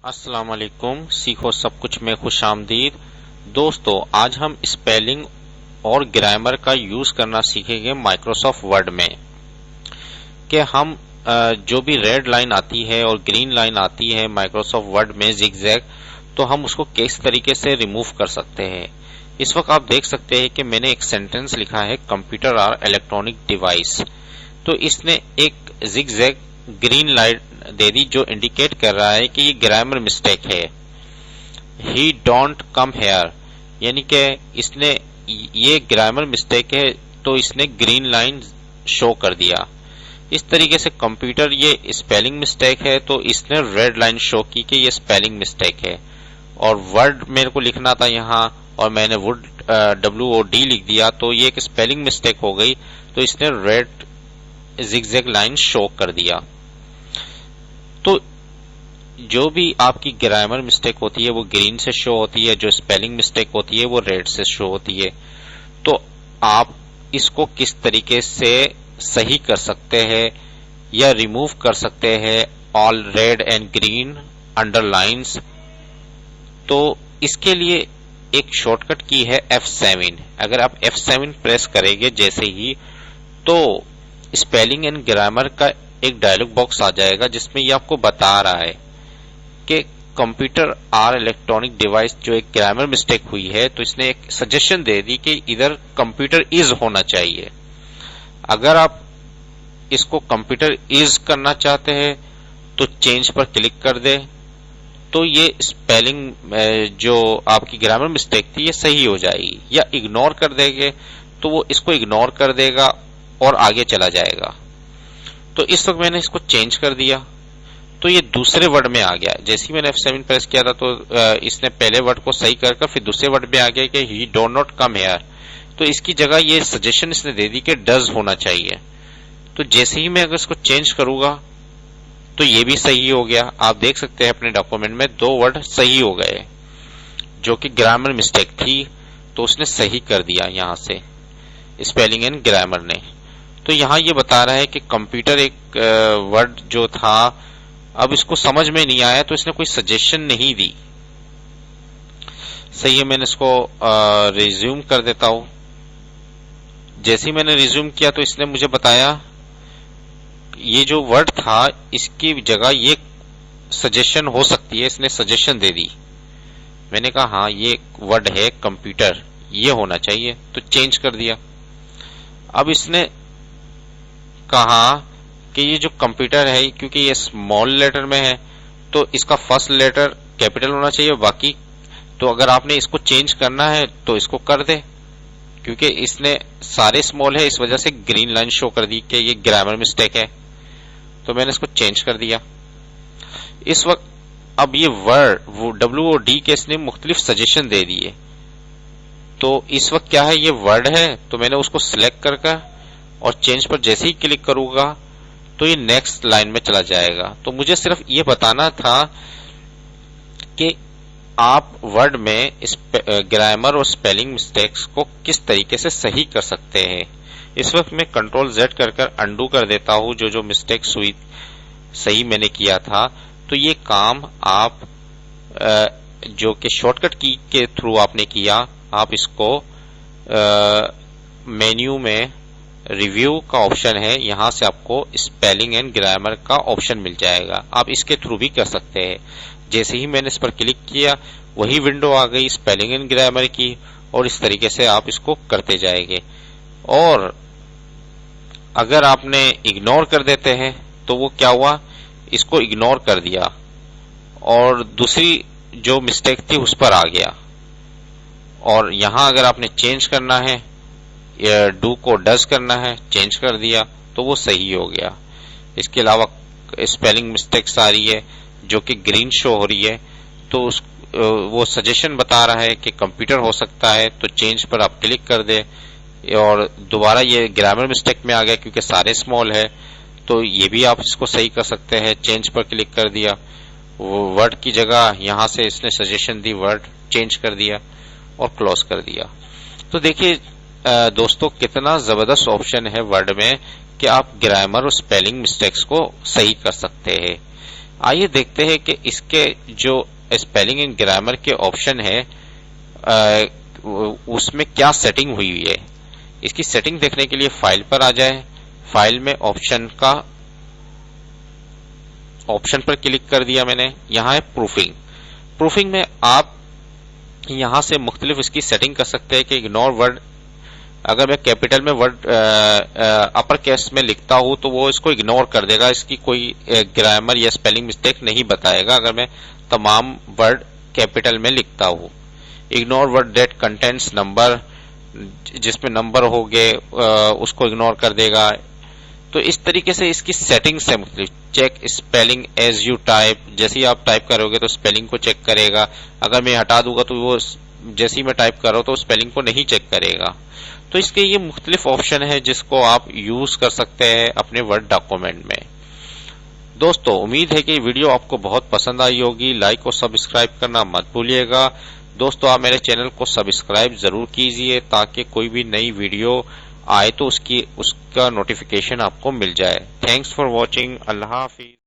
अस्सलाम वालेकुम। सीखो सब कुछ में खुश आमदीद। दोस्तों, आज हम स्पेलिंग और ग्रामर का यूज करना सीखेंगे माइक्रोसॉफ्ट वर्ड में। कि हम जो भी रेड लाइन आती है और ग्रीन लाइन आती है माइक्रोसॉफ्ट वर्ड में जिगजैग, तो हम उसको किस तरीके से रिमूव कर सकते हैं। इस वक्त आप देख सकते हैं कि मैंने एक सेंटेंस लिखा है, कंप्यूटर आर इलेक्ट्रॉनिक डिवाइस। तो इसने एक जिगजैग ग्रीन लाइट दे दी जो इंडिकेट कर रहा है कि ये ग्रामर मिस्टेक है। ही डोंट कम हेयर, यानी कि इसने ये ग्रामर मिस्टेक है, तो इसने ग्रीन लाइन शो कर दिया। इस तरीके से कंप्यूटर ये स्पेलिंग मिस्टेक है, तो इसने रेड लाइन शो की कि ये स्पेलिंग मिस्टेक है। और वर्ड मेरे को लिखना था यहाँ और मैंने वुड WOD लिख दिया, तो ये एक स्पेलिंग मिस्टेक हो गई, तो इसने रेड जिगजैग लाइन शो कर दिया। तो जो भी आपकी ग्रामर मिस्टेक होती है वो ग्रीन से शो होती है, जो स्पेलिंग मिस्टेक होती है वो रेड से शो होती है। तो आप इसको किस तरीके से सही कर सकते हैं या रिमूव कर सकते हैं all red and green underlines. तो इसके लिए एक शॉर्टकट की है F7। अगर आप F7 प्रेस करेंगे जैसे ही, तो स्पेलिंग एंड ग्रामर का एक डायलॉग बॉक्स आ जाएगा जिसमें ये आपको बता रहा है कि कंप्यूटर आर इलेक्ट्रॉनिक डिवाइस जो एक ग्रामर मिस्टेक हुई है, तो इसने एक सजेशन दे दी कि इधर कंप्यूटर इज होना चाहिए। अगर आप इसको कंप्यूटर इज करना चाहते हैं तो चेंज पर क्लिक कर दे, तो ये स्पेलिंग जो आपकी ग्रामर मिस्टेक थी ये सही हो जाएगी। या इग्नोर कर देंगे तो वो इसको इग्नोर कर देगा और आगे चला जाएगा। तो इस वक्त मैंने इसको चेंज कर दिया, तो ये दूसरे वर्ड में आ गया। जैसे ही मैंने F7 प्रेस किया था तो इसने पहले वर्ड को सही कर फिर दूसरे वर्ड में आ गया कि ही डोंट नॉट कम हेयर। तो इसकी जगह ये सजेशन इसने दे दी कि डज होना चाहिए। तो जैसे ही मैं अगर इसको चेंज करूंगा तो ये भी सही हो गया। आप देख सकते हैं अपने डॉक्यूमेंट में दो वर्ड सही हो गए, जो कि ग्रामर मिस्टेक थी, तो उसने सही कर दिया यहां से स्पेलिंग एंड ग्रामर ने। तो यहां ये बता रहा है कि कंप्यूटर एक वर्ड जो था, अब इसको समझ में नहीं आया तो इसने कोई सजेशन नहीं दी। सही है, मैंने इसको रिज्यूम कर देता हूं। जैसे ही मैंने रिज्यूम किया तो इसने मुझे बताया ये जो वर्ड था इसकी जगह ये सजेशन हो सकती है, इसने सजेशन दे दी। मैंने कहा हाँ ये वर्ड है कंप्यूटर, ये होना चाहिए, तो चेंज कर दिया। अब इसने कहा कि ये जो कंप्यूटर है, क्योंकि ये स्मॉल लेटर में है तो इसका फर्स्ट लेटर कैपिटल होना चाहिए, बाकी तो अगर आपने इसको चेंज करना है तो इसको कर दे, क्योंकि इसने सारे स्मॉल है, इस वजह से ग्रीन लाइन शो कर दी कि ये ग्रामर मिस्टेक है। तो मैंने इसको चेंज कर दिया। इस वक्त अब ये वर्ड WOD के इसने मुख्तलिफ सजेशन दे दिए। तो इस वक्त क्या है, ये वर्ड है, तो मैंने उसको सिलेक्ट करके और चेंज पर जैसे ही क्लिक करूंगा तो ये नेक्स्ट लाइन में चला जाएगा। तो मुझे सिर्फ ये बताना था कि आप वर्ड में ग्रामर और स्पेलिंग मिस्टेक्स को किस तरीके से सही कर सकते हैं। इस वक्त मैं Ctrl+Z कर अंडू कर देता हूं जो मिस्टेक्स हुई सही मैंने किया था। तो ये काम आप जो कि शॉर्टकट की के थ्रू आपने किया, आप इसको मेन्यू में रिव्यू का ऑप्शन है, यहां से आपको स्पेलिंग एंड ग्रामर का ऑप्शन मिल जाएगा, आप इसके थ्रू भी कर सकते हैं। जैसे ही मैंने इस पर क्लिक किया वही विंडो आ गई स्पेलिंग एंड ग्रामर की, और इस तरीके से आप इसको करते जाएंगे। और अगर आपने इग्नोर कर देते हैं तो वो क्या हुआ, इसको इग्नोर कर दिया और दूसरी जो मिस्टेक थी उस पर आ गया। और यहां अगर आपने चेंज करना है, डू को डज करना है, चेंज कर दिया तो वो सही हो गया। इसके अलावा स्पेलिंग मिस्टेक्स आ रही है जो कि ग्रीन शो हो रही है, तो वो सजेशन बता रहा है कि कंप्यूटर हो सकता है, तो चेंज पर आप क्लिक कर दे। और दोबारा ये ग्रामर मिस्टेक में आ गया क्योंकि सारे स्मॉल है, तो ये भी आप इसको सही कर सकते हैं। चेंज पर क्लिक कर दिया, वो वर्ड की जगह यहां से इसने सजेशन दी, वर्ड चेंज कर दिया और क्लोज कर दिया। तो देखिए दोस्तों, कितना जबरदस्त ऑप्शन है वर्ड में कि आप ग्रामर और स्पेलिंग मिस्टेक्स को सही कर सकते हैं। आइए देखते हैं कि इसके जो स्पेलिंग एंड ग्रामर के ऑप्शन है उसमें क्या सेटिंग हुई हुई है। इसकी सेटिंग देखने के लिए फाइल पर आ जाए, फाइल में ऑप्शन पर क्लिक कर दिया मैंने। यहां है प्रूफिंग। प्रूफिंग में आप यहां से मुख्तलिफ इसकी सेटिंग कर सकते हैं कि इग्नोर वर्ड, अगर मैं कैपिटल में वर्ड अपर केस में लिखता हूं तो वो इसको इग्नोर कर देगा, इसकी कोई ग्रामर या स्पेलिंग मिस्टेक नहीं बताएगा अगर मैं तमाम वर्ड कैपिटल में लिखता हूं। Ignore word that contents number, जिसमें नंबर हो गए उसको इग्नोर कर देगा। तो इस तरीके से इसकी सेटिंग्स है मुख्तलिफ। Check spelling as you type, जैसे ही आप टाइप करोगे तो स्पेलिंग को चेक करेगा। अगर मैं हटा दूंगा तो वो जैसे ही मैं टाइप कर रहा हूं तो स्पेलिंग को नहीं चेक करेगा। तो इसके ये मुख्तलिफ ऑप्शन है जिसको आप यूज कर सकते हैं अपने वर्ड डॉक्यूमेंट में। दोस्तों उम्मीद है कि वीडियो आपको बहुत पसंद आई होगी। लाइक और सब्सक्राइब करना मत भूलिएगा। दोस्तों आप मेरे चैनल को सब्सक्राइब जरूर कीजिए ताकि कोई भी नई वीडियो आए तो उसका नोटिफिकेशन आपको मिल जाए। Thanks for watching. Allah Hafiz.